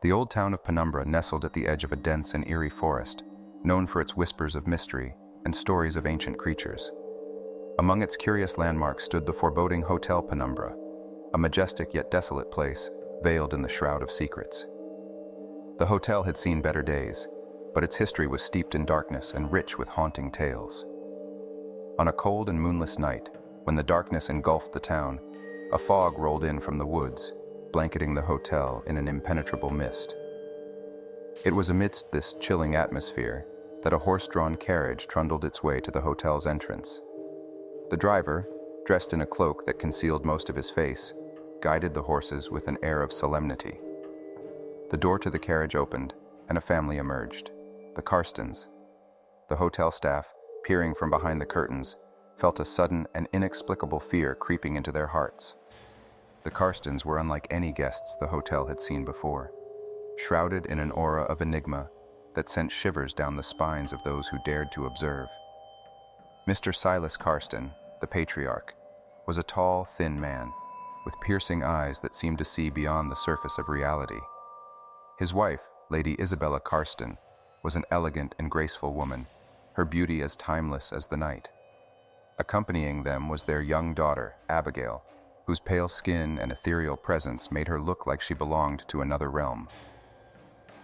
The old town of Penumbra nestled at the edge of a dense and eerie forest, known for its whispers of mystery and stories of ancient creatures. Among its curious landmarks stood the foreboding Hotel Penumbra, a majestic yet desolate place, veiled in the shroud of secrets. The hotel had seen better days, but its history was steeped in darkness and rich with haunting tales. On a cold and moonless night, when the darkness engulfed the town, a fog rolled in from the woods, blanketing the hotel in an impenetrable mist. It was amidst this chilling atmosphere that a horse-drawn carriage trundled its way to the hotel's entrance. The driver, dressed in a cloak that concealed most of his face, guided the horses with an air of solemnity. The door to the carriage opened, and a family emerged, the Karstens. The hotel staff, peering from behind the curtains, felt a sudden and inexplicable fear creeping into their hearts. The Karstens were unlike any guests the hotel had seen before, shrouded in an aura of enigma that sent shivers down the spines of those who dared to observe. Mr. Silas Karsten, the patriarch, was a tall, thin man, with piercing eyes that seemed to see beyond the surface of reality. His wife, Lady Isabella Karsten, was an elegant and graceful woman, her beauty as timeless as the night. Accompanying them was their young daughter, Abigail, whose pale skin and ethereal presence made her look like she belonged to another realm.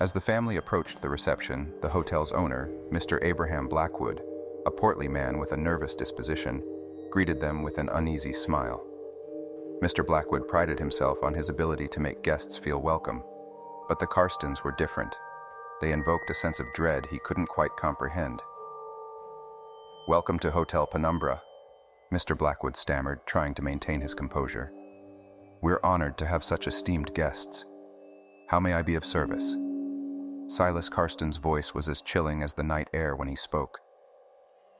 As the family approached the reception, the hotel's owner, Mr. Abraham Blackwood, a portly man with a nervous disposition, greeted them with an uneasy smile. Mr. Blackwood prided himself on his ability to make guests feel welcome, but the Karstens were different. They invoked a sense of dread he couldn't quite comprehend. "Welcome to Hotel Penumbra," Mr. Blackwood stammered, trying to maintain his composure. "We're honored to have such esteemed guests. How may I be of service?" Silas Karsten's voice was as chilling as the night air when he spoke.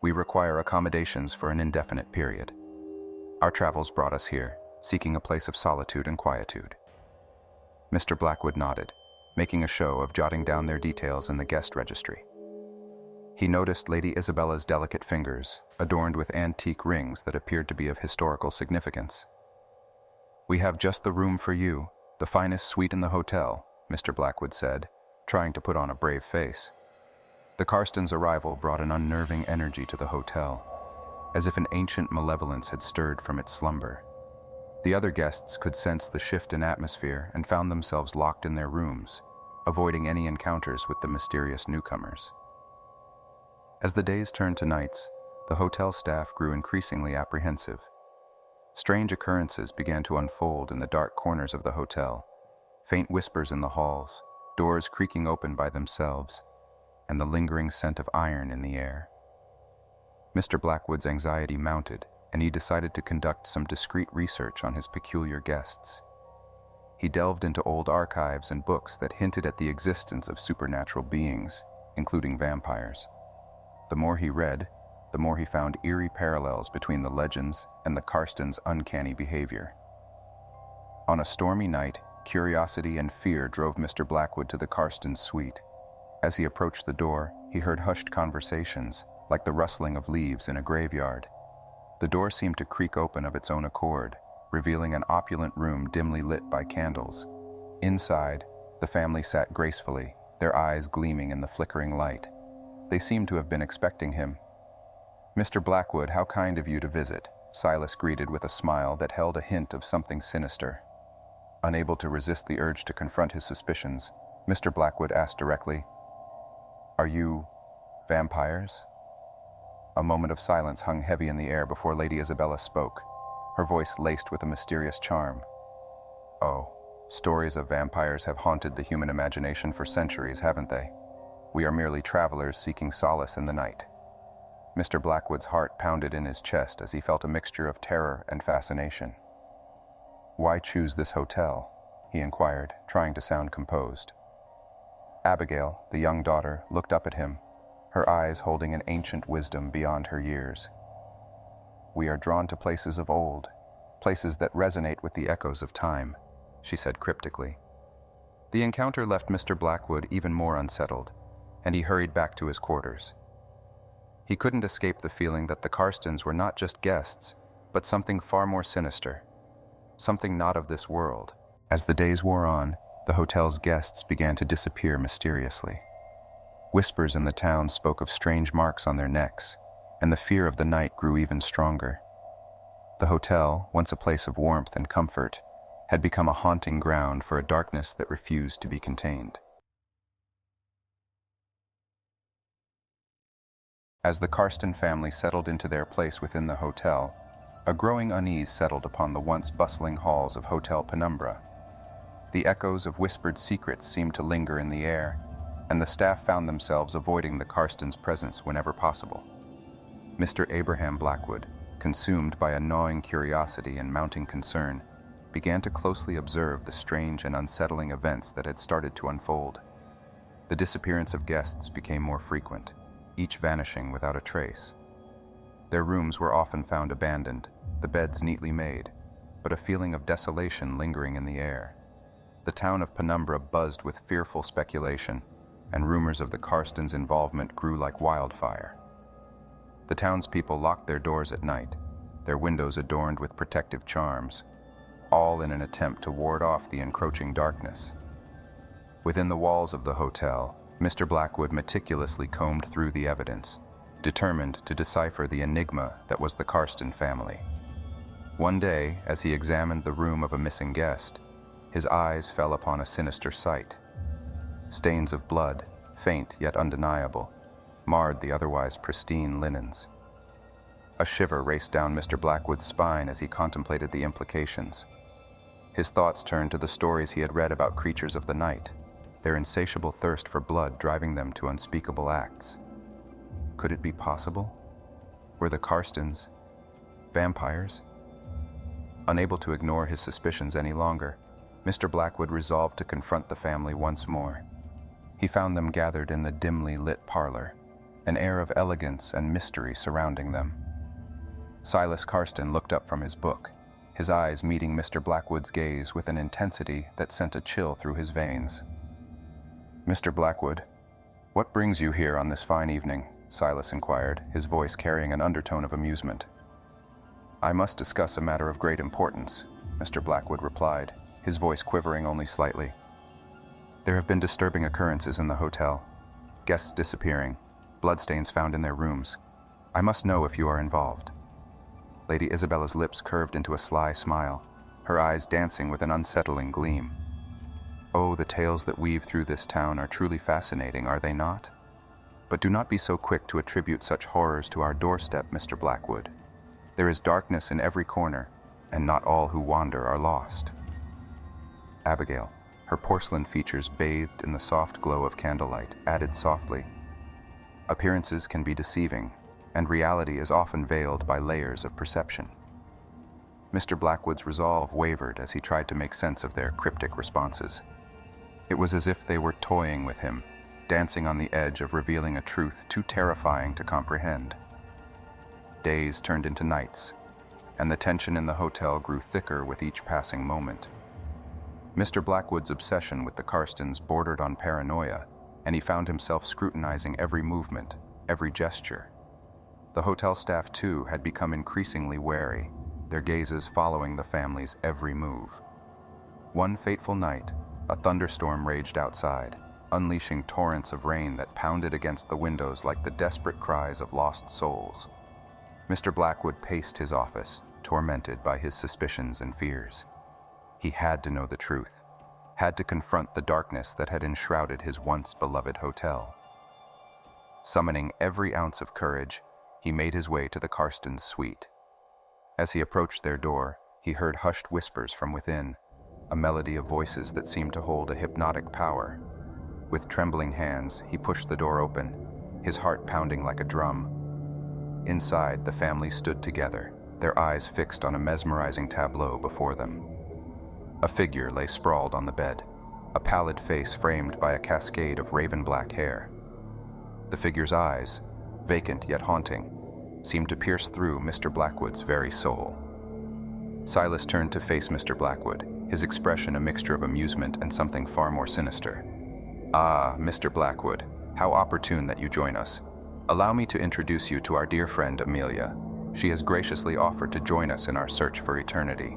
"We require accommodations for an indefinite period. Our travels brought us here, seeking a place of solitude and quietude." Mr. Blackwood nodded, making a show of jotting down their details in the guest registry. He noticed Lady Isabella's delicate fingers, adorned with antique rings that appeared to be of historical significance. "We have just the room for you, the finest suite in the hotel," Mr. Blackwood said, trying to put on a brave face. The Karstens' arrival brought an unnerving energy to the hotel, as if an ancient malevolence had stirred from its slumber. The other guests could sense the shift in atmosphere and found themselves locked in their rooms, avoiding any encounters with the mysterious newcomers. As the days turned to nights, the hotel staff grew increasingly apprehensive. Strange occurrences began to unfold in the dark corners of the hotel, faint whispers in the halls, doors creaking open by themselves, and the lingering scent of iron in the air. Mr. Blackwood's anxiety mounted, and he decided to conduct some discreet research on his peculiar guests. He delved into old archives and books that hinted at the existence of supernatural beings, including vampires. The more he read, the more he found eerie parallels between the legends and the Karstens' uncanny behavior. On a stormy night, curiosity and fear drove Mr. Blackwood to the Karstens' suite. As he approached the door, he heard hushed conversations, like the rustling of leaves in a graveyard. The door seemed to creak open of its own accord, revealing an opulent room dimly lit by candles. Inside, the family sat gracefully, their eyes gleaming in the flickering light. They seemed to have been expecting him. "Mr. Blackwood, how kind of you to visit," Silas greeted with a smile that held a hint of something sinister. Unable to resist the urge to confront his suspicions, Mr. Blackwood asked directly, "Are you vampires?" A moment of silence hung heavy in the air before Lady Isabella spoke, her voice laced with a mysterious charm. "Oh, stories of vampires have haunted the human imagination for centuries, haven't they? We are merely travelers seeking solace in the night." Mr. Blackwood's heart pounded in his chest as he felt a mixture of terror and fascination. "Why choose this hotel?" he inquired, trying to sound composed. Abigail, the young daughter, looked up at him, her eyes holding an ancient wisdom beyond her years. "We are drawn to places of old, places that resonate with the echoes of time," she said cryptically. The encounter left Mr. Blackwood even more unsettled, and he hurried back to his quarters. He couldn't escape the feeling that the Karstens were not just guests, but something far more sinister, something not of this world. As the days wore on, the hotel's guests began to disappear mysteriously. Whispers in the town spoke of strange marks on their necks, and the fear of the night grew even stronger. The hotel, once a place of warmth and comfort, had become a haunting ground for a darkness that refused to be contained. As the Karsten family settled into their place within the hotel, a growing unease settled upon the once bustling halls of Hotel Penumbra. The echoes of whispered secrets seemed to linger in the air, and the staff found themselves avoiding the Karstens' presence whenever possible. Mr. Abraham Blackwood, consumed by a gnawing curiosity and mounting concern, began to closely observe the strange and unsettling events that had started to unfold. The disappearance of guests became more frequent, each vanishing without a trace. Their rooms were often found abandoned, the beds neatly made, but a feeling of desolation lingering in the air. The town of Penumbra buzzed with fearful speculation, and rumors of the Karstens' involvement grew like wildfire. The townspeople locked their doors at night, their windows adorned with protective charms, all in an attempt to ward off the encroaching darkness. Within the walls of the hotel, Mr. Blackwood meticulously combed through the evidence, determined to decipher the enigma that was the Karsten family. One day, as he examined the room of a missing guest, his eyes fell upon a sinister sight. Stains of blood, faint yet undeniable, marred the otherwise pristine linens. A shiver raced down Mr. Blackwood's spine as he contemplated the implications. His thoughts turned to the stories he had read about creatures of the night, their insatiable thirst for blood driving them to unspeakable acts. Could it be possible? Were the Karstens vampires? Unable to ignore his suspicions any longer, Mr. Blackwood resolved to confront the family once more. He found them gathered in the dimly lit parlor, an air of elegance and mystery surrounding them. Silas Karsten looked up from his book, his eyes meeting Mr. Blackwood's gaze with an intensity that sent a chill through his veins. "Mr. Blackwood, what brings you here on this fine evening?" Silas inquired, his voice carrying an undertone of amusement. "I must discuss a matter of great importance," Mr. Blackwood replied, his voice quivering only slightly. "There have been disturbing occurrences in the hotel. Guests disappearing, bloodstains found in their rooms. I must know if you are involved." Lady Isabella's lips curved into a sly smile, her eyes dancing with an unsettling gleam. "Oh, the tales that weave through this town are truly fascinating, are they not? But do not be so quick to attribute such horrors to our doorstep, Mr. Blackwood. There is darkness in every corner, and not all who wander are lost." Abigail, her porcelain features bathed in the soft glow of candlelight, added softly, "Appearances can be deceiving, and reality is often veiled by layers of perception." Mr. Blackwood's resolve wavered as he tried to make sense of their cryptic responses. It was as if they were toying with him, dancing on the edge of revealing a truth too terrifying to comprehend. Days turned into nights, and the tension in the hotel grew thicker with each passing moment. Mr. Blackwood's obsession with the Karstens bordered on paranoia, and he found himself scrutinizing every movement, every gesture. The hotel staff, too, had become increasingly wary, their gazes following the family's every move. One fateful night, a thunderstorm raged outside, unleashing torrents of rain that pounded against the windows like the desperate cries of lost souls. Mr. Blackwood paced his office, tormented by his suspicions and fears. He had to know the truth, had to confront the darkness that had enshrouded his once beloved hotel. Summoning every ounce of courage, he made his way to the Karstens' suite. As he approached their door, he heard hushed whispers from within, a melody of voices that seemed to hold a hypnotic power. With trembling hands, he pushed the door open, his heart pounding like a drum. Inside, the family stood together, their eyes fixed on a mesmerizing tableau before them. A figure lay sprawled on the bed, a pallid face framed by a cascade of raven-black hair. The figure's eyes, vacant yet haunting, seemed to pierce through Mr. Blackwood's very soul. Silas turned to face Mr. Blackwood, his expression a mixture of amusement and something far more sinister. "Ah, Mr. Blackwood, how opportune that you join us. Allow me to introduce you to our dear friend Amelia. She has graciously offered to join us in our search for eternity."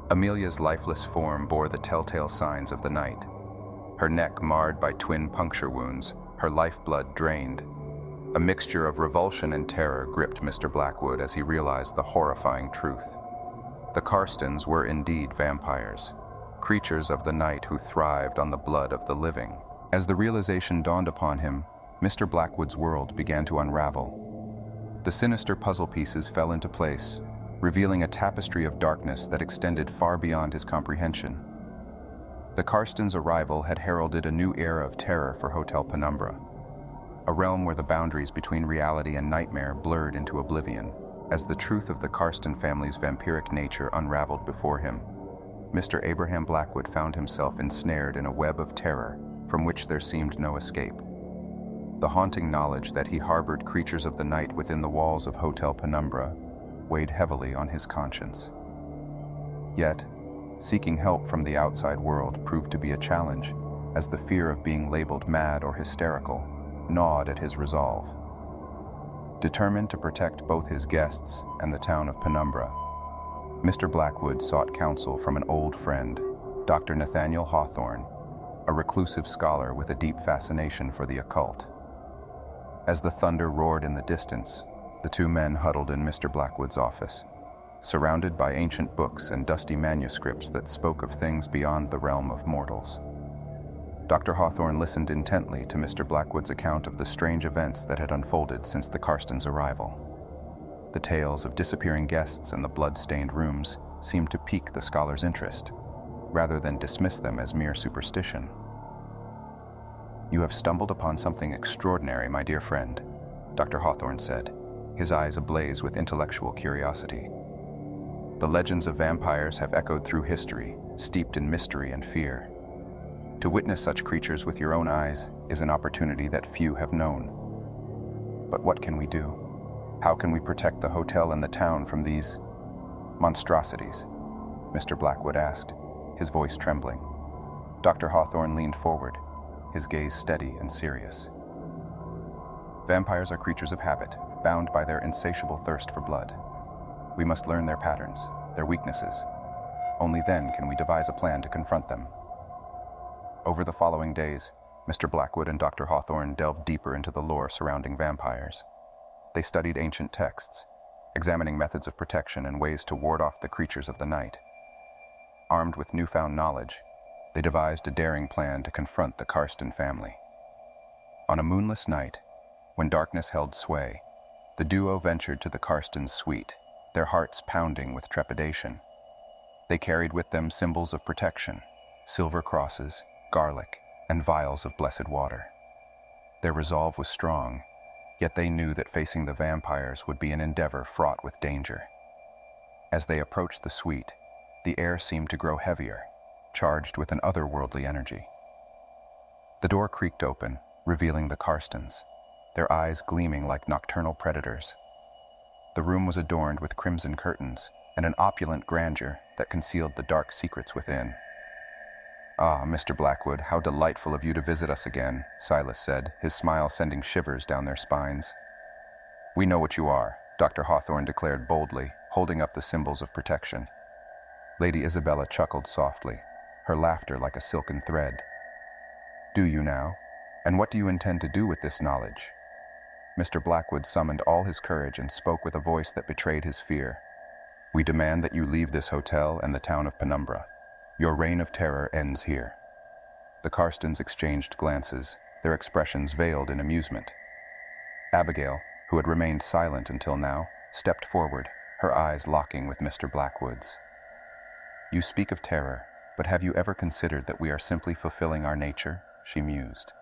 Amelia's lifeless form bore the telltale signs of the night. Her neck marred by twin puncture wounds, her lifeblood drained. A mixture of revulsion and terror gripped Mr. Blackwood as he realized the horrifying truth. The Karstens were indeed vampires, creatures of the night who thrived on the blood of the living. As the realization dawned upon him, Mr. Blackwood's world began to unravel. The sinister puzzle pieces fell into place, revealing a tapestry of darkness that extended far beyond his comprehension. The Karstens' arrival had heralded a new era of terror for Hotel Penumbra, a realm where the boundaries between reality and nightmare blurred into oblivion. As the truth of the Karsten family's vampiric nature unraveled before him, Mr. Abraham Blackwood found himself ensnared in a web of terror from which there seemed no escape. The haunting knowledge that he harbored creatures of the night within the walls of Hotel Penumbra weighed heavily on his conscience. Yet, seeking help from the outside world proved to be a challenge, as the fear of being labeled mad or hysterical gnawed at his resolve. Determined to protect both his guests and the town of Penumbra, Mr. Blackwood sought counsel from an old friend, Dr. Nathaniel Hawthorne, a reclusive scholar with a deep fascination for the occult. As the thunder roared in the distance, the two men huddled in Mr. Blackwood's office, surrounded by ancient books and dusty manuscripts that spoke of things beyond the realm of mortals. Dr. Hawthorne listened intently to Mr. Blackwood's account of the strange events that had unfolded since the Karstens' arrival. The tales of disappearing guests and the blood-stained rooms seemed to pique the scholar's interest, rather than dismiss them as mere superstition. "You have stumbled upon something extraordinary, my dear friend," Dr. Hawthorne said, his eyes ablaze with intellectual curiosity. "The legends of vampires have echoed through history, steeped in mystery and fear. To witness such creatures with your own eyes is an opportunity that few have known. But what can we do? How can we protect the hotel and the town from these monstrosities?" Mr. Blackwood asked, his voice trembling. Dr. Hawthorne leaned forward, his gaze steady and serious. "Vampires are creatures of habit, bound by their insatiable thirst for blood. We must learn their patterns, their weaknesses. Only then can we devise a plan to confront them." Over the following days, Mr. Blackwood and Dr. Hawthorne delved deeper into the lore surrounding vampires. They studied ancient texts, examining methods of protection and ways to ward off the creatures of the night. Armed with newfound knowledge, they devised a daring plan to confront the Karsten family. On a moonless night, when darkness held sway, the duo ventured to the Karstens' suite, their hearts pounding with trepidation. They carried with them symbols of protection, silver crosses, garlic, and vials of blessed water. Their resolve was strong, yet they knew that facing the vampires would be an endeavor fraught with danger. As they approached the suite, the air seemed to grow heavier, charged with an otherworldly energy. The door creaked open, revealing the Karstens, their eyes gleaming like nocturnal predators. The room was adorned with crimson curtains and an opulent grandeur that concealed the dark secrets within. "Ah, Mr. Blackwood, how delightful of you to visit us again," Silas said, his smile sending shivers down their spines. "We know what you are," Dr. Hawthorne declared boldly, holding up the symbols of protection. Lady Isabella chuckled softly, her laughter like a silken thread. "Do you now? And what do you intend to do with this knowledge?" Mr. Blackwood summoned all his courage and spoke with a voice that betrayed his fear. "We demand that you leave this hotel and the town of Penumbra. Your reign of terror ends here." The Karstens exchanged glances, their expressions veiled in amusement. Abigail, who had remained silent until now, stepped forward, her eyes locking with Mr. Blackwood's. "You speak of terror, but have you ever considered that we are simply fulfilling our nature?" she mused.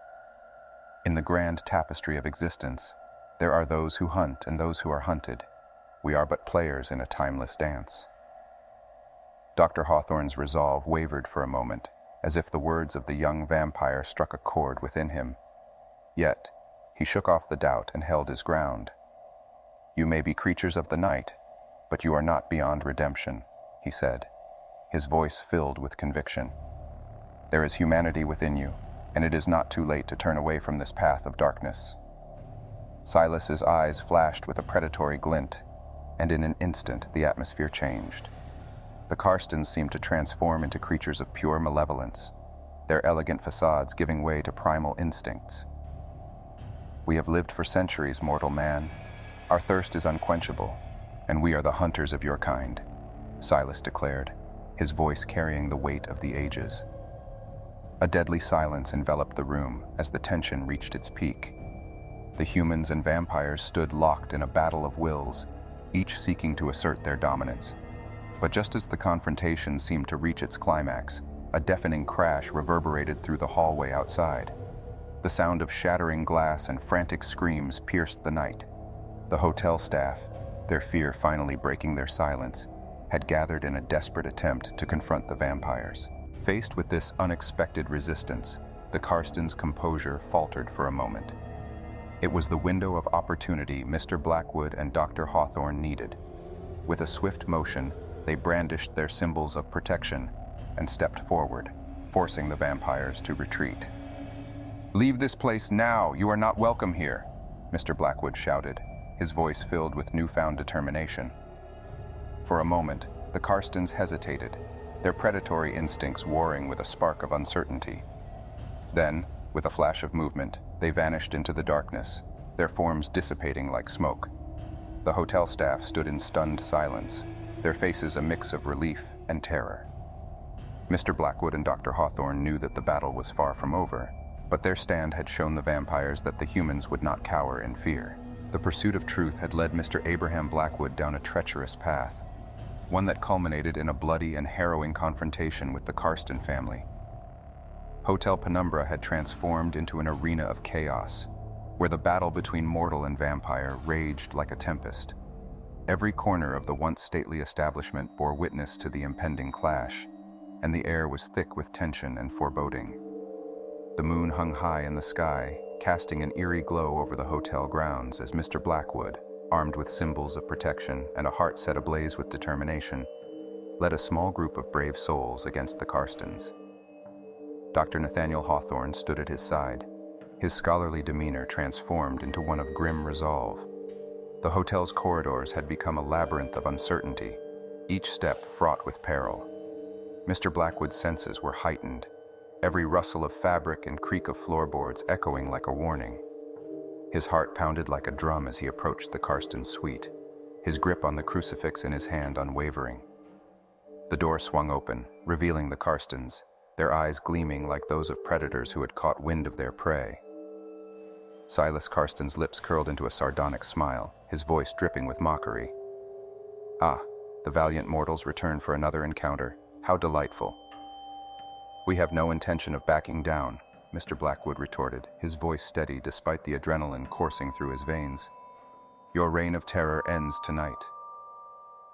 "In the grand tapestry of existence, there are those who hunt and those who are hunted. We are but players in a timeless dance." Dr. Hawthorne's resolve wavered for a moment, as if the words of the young vampire struck a chord within him. Yet, he shook off the doubt and held his ground. "You may be creatures of the night, but you are not beyond redemption," he said, his voice filled with conviction. "There is humanity within you, and it is not too late to turn away from this path of darkness." Silas's eyes flashed with a predatory glint, and in an instant the atmosphere changed. The Karstens seemed to transform into creatures of pure malevolence, their elegant facades giving way to primal instincts. "We have lived for centuries, mortal man. Our thirst is unquenchable, and we are the hunters of your kind," Silas declared, his voice carrying the weight of the ages. A deadly silence enveloped the room as the tension reached its peak. The humans and vampires stood locked in a battle of wills, each seeking to assert their dominance. But just as the confrontation seemed to reach its climax, a deafening crash reverberated through the hallway outside. The sound of shattering glass and frantic screams pierced the night. The hotel staff, their fear finally breaking their silence, had gathered in a desperate attempt to confront the vampires. Faced with this unexpected resistance, the Karstens' composure faltered for a moment. It was the window of opportunity Mr. Blackwood and Dr. Hawthorne needed. With a swift motion, they brandished their symbols of protection and stepped forward, forcing the vampires to retreat. "Leave this place now! You are not welcome here!" Mr. Blackwood shouted, his voice filled with newfound determination. For a moment, the Karstens hesitated, their predatory instincts warring with a spark of uncertainty. Then, with a flash of movement, they vanished into the darkness, their forms dissipating like smoke. The hotel staff stood in stunned silence, their faces a mix of relief and terror. Mr. Blackwood and Dr. Hawthorne knew that the battle was far from over, but their stand had shown the vampires that the humans would not cower in fear. The pursuit of truth had led Mr. Abraham Blackwood down a treacherous path, one that culminated in a bloody and harrowing confrontation with the Karsten family. Hotel Penumbra had transformed into an arena of chaos, where the battle between mortal and vampire raged like a tempest. Every corner of the once stately establishment bore witness to the impending clash, and the air was thick with tension and foreboding. The moon hung high in the sky, casting an eerie glow over the hotel grounds as Mr. Blackwood, armed with symbols of protection and a heart set ablaze with determination, led a small group of brave souls against the Karstens. Dr. Nathaniel Hawthorne stood at his side, his scholarly demeanor transformed into one of grim resolve. The hotel's corridors had become a labyrinth of uncertainty, each step fraught with peril. Mr. Blackwood's senses were heightened, every rustle of fabric and creak of floorboards echoing like a warning. His heart pounded like a drum as he approached the Karsten suite, his grip on the crucifix in his hand unwavering. The door swung open, revealing the Karstens, their eyes gleaming like those of predators who had caught wind of their prey. Silas Karsten's lips curled into a sardonic smile, his voice dripping with mockery. "Ah, the valiant mortals return for another encounter. How delightful." "We have no intention of backing down," Mr. Blackwood retorted, his voice steady despite the adrenaline coursing through his veins. "Your reign of terror ends tonight."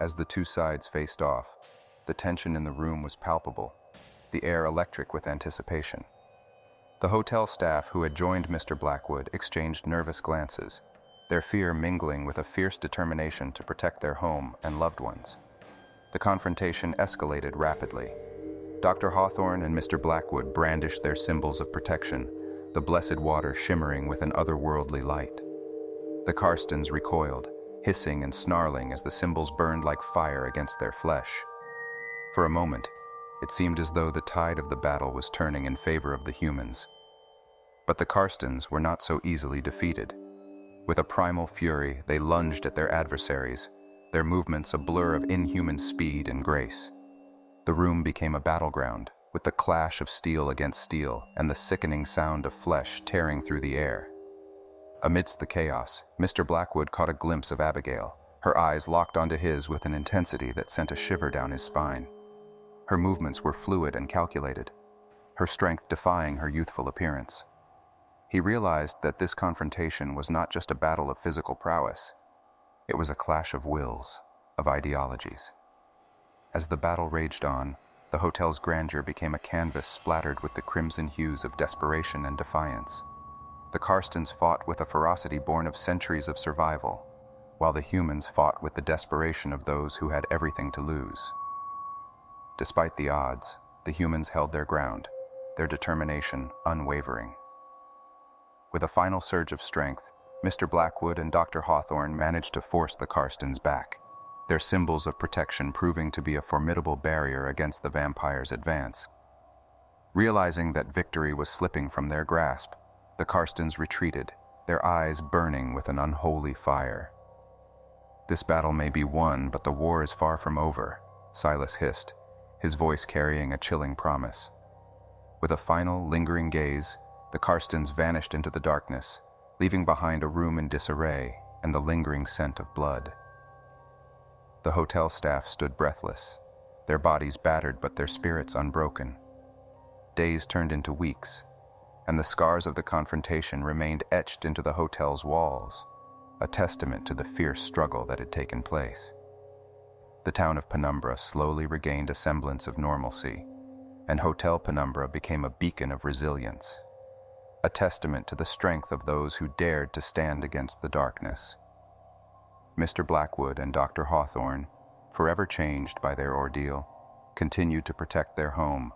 As the two sides faced off, the tension in the room was palpable, the air electric with anticipation. The hotel staff who had joined Mr. Blackwood exchanged nervous glances, their fear mingling with a fierce determination to protect their home and loved ones. The confrontation escalated rapidly. Dr. Hawthorne and Mr. Blackwood brandished their symbols of protection, the blessed water shimmering with an otherworldly light. The Karstens recoiled, hissing and snarling as the symbols burned like fire against their flesh. For a moment, it seemed as though the tide of the battle was turning in favor of the humans. But the Karstens were not so easily defeated. With a primal fury, they lunged at their adversaries, their movements a blur of inhuman speed and grace. The room became a battleground, with the clash of steel against steel and the sickening sound of flesh tearing through the air. Amidst the chaos, Mr. Blackwood caught a glimpse of Abigail, her eyes locked onto his with an intensity that sent a shiver down his spine. Her movements were fluid and calculated, her strength defying her youthful appearance. He realized that this confrontation was not just a battle of physical prowess. It was a clash of wills, of ideologies. As the battle raged on, the hotel's grandeur became a canvas splattered with the crimson hues of desperation and defiance. The Karstens fought with a ferocity born of centuries of survival, while the humans fought with the desperation of those who had everything to lose. Despite the odds, the humans held their ground, their determination unwavering. With a final surge of strength, Mr. Blackwood and Dr. Hawthorne managed to force the Karstens back. their symbols of protection proving to be a formidable barrier against the vampire's advance. Realizing that victory was slipping from their grasp, the Karstens retreated, their eyes burning with an unholy fire. "This battle may be won, but the war is far from over," Silas hissed, his voice carrying a chilling promise. With a final, lingering gaze, the Karstens vanished into the darkness, leaving behind a room in disarray and the lingering scent of blood. The hotel staff stood breathless, their bodies battered but their spirits unbroken. Days turned into weeks, and the scars of the confrontation remained etched into the hotel's walls, a testament to the fierce struggle that had taken place. The town of Penumbra slowly regained a semblance of normalcy, and Hotel Penumbra became a beacon of resilience, a testament to the strength of those who dared to stand against the darkness. Mr. Blackwood and Dr. Hawthorne, forever changed by their ordeal, continued to protect their home,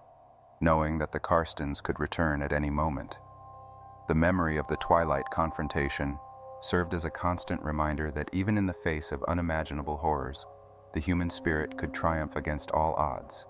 knowing that the Karstens could return at any moment. The memory of the twilight confrontation served as a constant reminder that even in the face of unimaginable horrors, the human spirit could triumph against all odds.